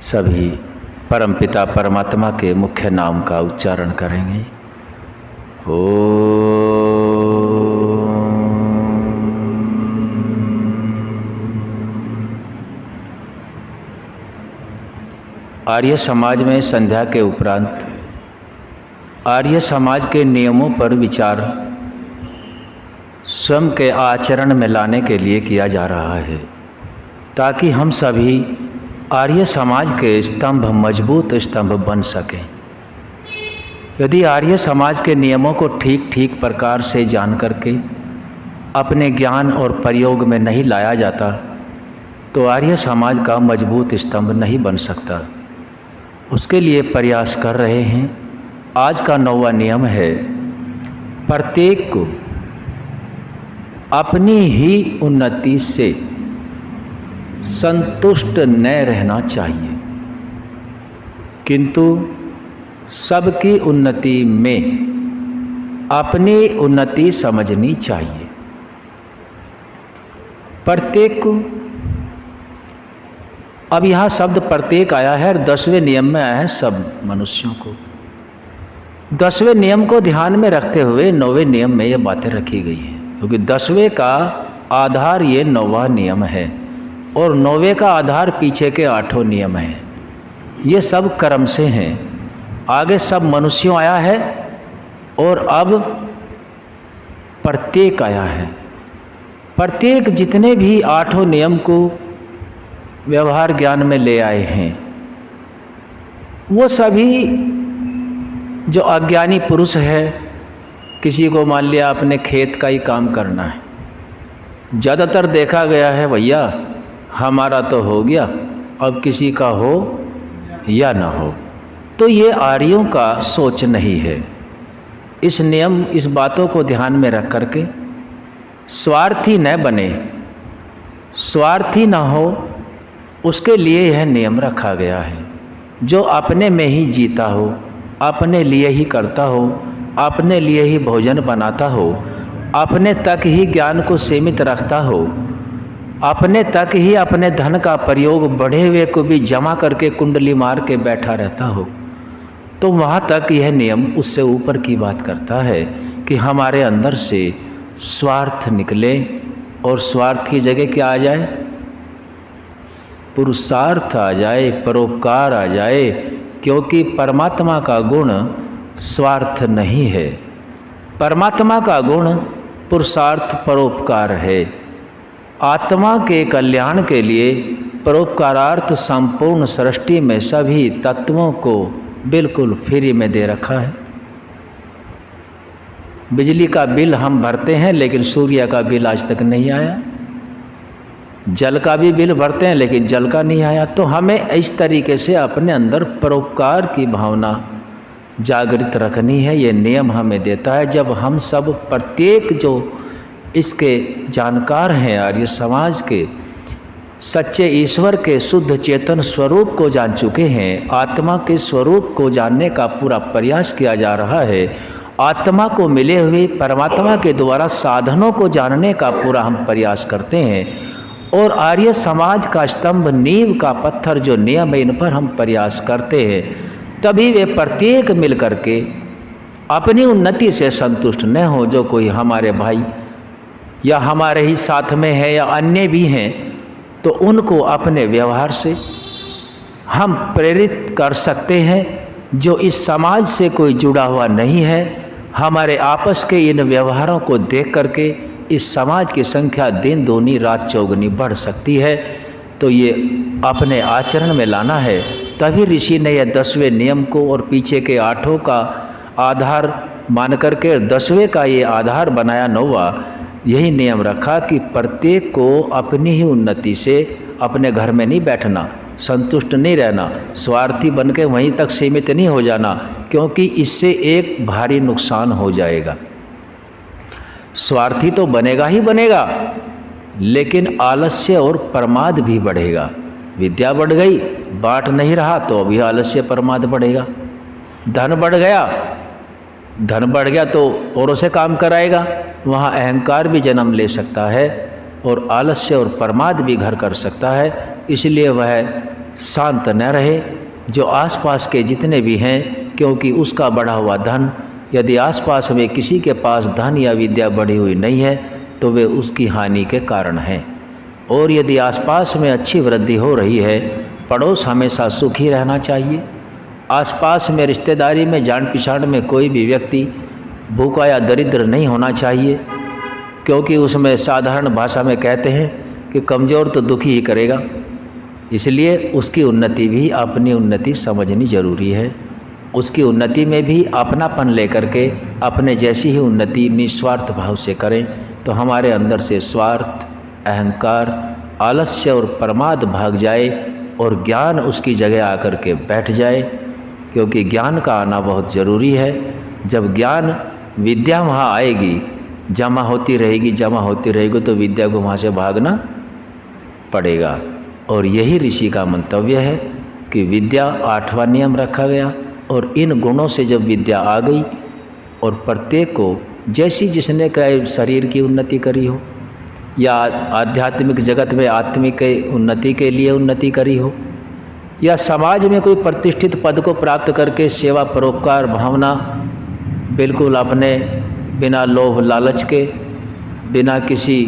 सभी परमपिता परमात्मा के मुख्य नाम का उच्चारण करेंगे। आर्य समाज में संध्या के उपरांत आर्य समाज के नियमों पर विचार स्वयं के आचरण में लाने के लिए किया जा रहा है, ताकि हम सभी आर्य समाज के स्तंभ मजबूत स्तंभ बन सकें। यदि आर्य समाज के नियमों को ठीक ठीक प्रकार से जान करके अपने ज्ञान और प्रयोग में नहीं लाया जाता तो आर्य समाज का मजबूत स्तंभ नहीं बन सकता। उसके लिए प्रयास कर रहे हैं। आज का 9वां नियम है, प्रत्येक को अपनी ही उन्नति से संतुष्ट न रहना चाहिए, किंतु सबकी उन्नति में अपनी उन्नति समझनी चाहिए। प्रत्येक को, अब यहाँ शब्द प्रत्येक आया है और 10वें नियम में आया है सब मनुष्यों को। 10वें नियम को ध्यान में रखते हुए 9वें नियम में ये बातें रखी गई हैं, क्योंकि 10वें का आधार ये 9वां नियम है और 9वें का आधार पीछे के 8 नियम हैं। ये सब कर्म से हैं। आगे सब मनुष्यों आया है और अब प्रत्येक आया है। प्रत्येक जितने भी 8 नियम को व्यवहार ज्ञान में ले आए हैं, वो सभी जो अज्ञानी पुरुष है, किसी को मान लिया अपने खेत का ही काम करना है, ज़्यादातर देखा गया है भैया हमारा तो हो गया, अब किसी का हो या ना हो। तो ये आर्यों का सोच नहीं है। इस बातों को ध्यान में रख करके स्वार्थी न बने, स्वार्थी ना हो, उसके लिए यह नियम रखा गया है। जो अपने में ही जीता हो, अपने लिए ही करता हो, अपने लिए ही भोजन बनाता हो, अपने तक ही ज्ञान को सीमित रखता हो, अपने तक ही अपने धन का प्रयोग बढ़े हुए को भी जमा करके कुंडली मार के बैठा रहता हो, तो वहाँ तक यह नियम उससे ऊपर की बात करता है कि हमारे अंदर से स्वार्थ निकले और स्वार्थ की जगह क्या आ जाए? पुरुषार्थ आ जाए, परोपकार आ जाए, क्योंकि परमात्मा का गुण स्वार्थ नहीं है। परमात्मा का गुण पुरुषार्थ परोपकार है। आत्मा के कल्याण के लिए परोपकारार्थ संपूर्ण सृष्टि में सभी तत्वों को बिल्कुल फ्री में दे रखा है। बिजली का बिल हम भरते हैं लेकिन सूर्य का बिल आज तक नहीं आया। जल का भी बिल भरते हैं लेकिन जल का नहीं आया। तो हमें इस तरीके से अपने अंदर परोपकार की भावना जागृत रखनी है। ये नियम हमें देता है। जब हम सब प्रत्येक जो इसके जानकार हैं, आर्य समाज के सच्चे ईश्वर के शुद्ध चेतन स्वरूप को जान चुके हैं, आत्मा के स्वरूप को जानने का पूरा प्रयास किया जा रहा है, आत्मा को मिले हुए परमात्मा के द्वारा साधनों को जानने का पूरा हम प्रयास करते हैं, और आर्य समाज का स्तंभ नींव का पत्थर जो नियम है, इन पर हम प्रयास करते हैं, तभी वे प्रत्येक मिल करके अपनी उन्नति से संतुष्ट न हो। जो कोई हमारे भाई या हमारे ही साथ में है या अन्य भी हैं, तो उनको अपने व्यवहार से हम प्रेरित कर सकते हैं। जो इस समाज से कोई जुड़ा हुआ नहीं है, हमारे आपस के इन व्यवहारों को देख करके इस समाज की संख्या दिन दूनी रात चौगुनी बढ़ सकती है। तो ये अपने आचरण में लाना है। तभी ऋषि ने यह 10वें नियम को और पीछे के 8 का आधार मान करके 10वें का ये आधार बनाया 9वां। यही नियम रखा कि प्रत्येक को अपनी ही उन्नति से, अपने घर में नहीं बैठना, संतुष्ट नहीं रहना, स्वार्थी बन के वहीं तक सीमित नहीं हो जाना, क्योंकि इससे एक भारी नुकसान हो जाएगा। स्वार्थी तो बनेगा ही बनेगा, लेकिन आलस्य और प्रमाद भी बढ़ेगा। विद्या बढ़ गई, बांट नहीं रहा, तो अभी आलस्य प्रमाद बढ़ेगा। धन बढ़ गया तो औरों से काम कराएगा, वहाँ अहंकार भी जन्म ले सकता है और आलस्य और प्रमाद भी घर कर सकता है। इसलिए वह शांत न रहे, जो आसपास के जितने भी हैं, क्योंकि उसका बढ़ा हुआ धन, यदि आसपास में किसी के पास धन या विद्या बढ़ी हुई नहीं है तो वे उसकी हानि के कारण हैं। और यदि आसपास में अच्छी वृद्धि हो रही है, पड़ोस हमेशा सुखी रहना चाहिए। आसपास में रिश्तेदारी में जान पहचान में कोई भी व्यक्ति भूखा या दरिद्र नहीं होना चाहिए, क्योंकि उसमें साधारण भाषा में कहते हैं कि कमज़ोर तो दुखी ही करेगा। इसलिए उसकी उन्नति भी अपनी उन्नति समझनी जरूरी है। उसकी उन्नति में भी अपनापन लेकर के अपने जैसी ही उन्नति निस्वार्थ भाव से करें तो हमारे अंदर से स्वार्थ, अहंकार, आलस्य और प्रमाद भाग जाए और ज्ञान उसकी जगह आकर के बैठ जाए, क्योंकि ज्ञान का आना बहुत ज़रूरी है। जब ज्ञान विद्या वहाँ आएगी, जमा होती रहेगी तो विद्या को वहाँ से भागना पड़ेगा। और यही ऋषि का मंतव्य है कि विद्या 8वां नियम रखा गया, और इन गुणों से जब विद्या आ गई और प्रत्येक को जैसी जिसने कहे शरीर की उन्नति करी हो या आध्यात्मिक जगत में आत्मिक उन्नति के लिए उन्नति करी हो या समाज में कोई प्रतिष्ठित पद को प्राप्त करके सेवा परोपकार भावना बिल्कुल अपने बिना लोभ लालच के, बिना किसी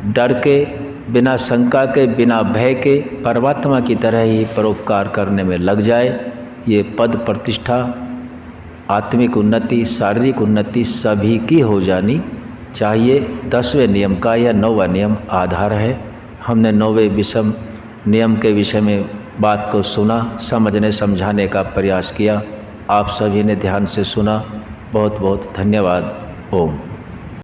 डर के, बिना शंका के, बिना भय के परमात्मा की तरह ही परोपकार करने में लग जाए, ये पद प्रतिष्ठा, आत्मिक उन्नति, शारीरिक उन्नति सभी की हो जानी चाहिए। 10वें नियम का यह 9वां नियम आधार है। हमने 9वें विषम नियम के विषय में बात को सुना, समझने समझाने का प्रयास किया। आप सभी ने ध्यान से सुना। बहुत बहुत धन्यवाद। ओम।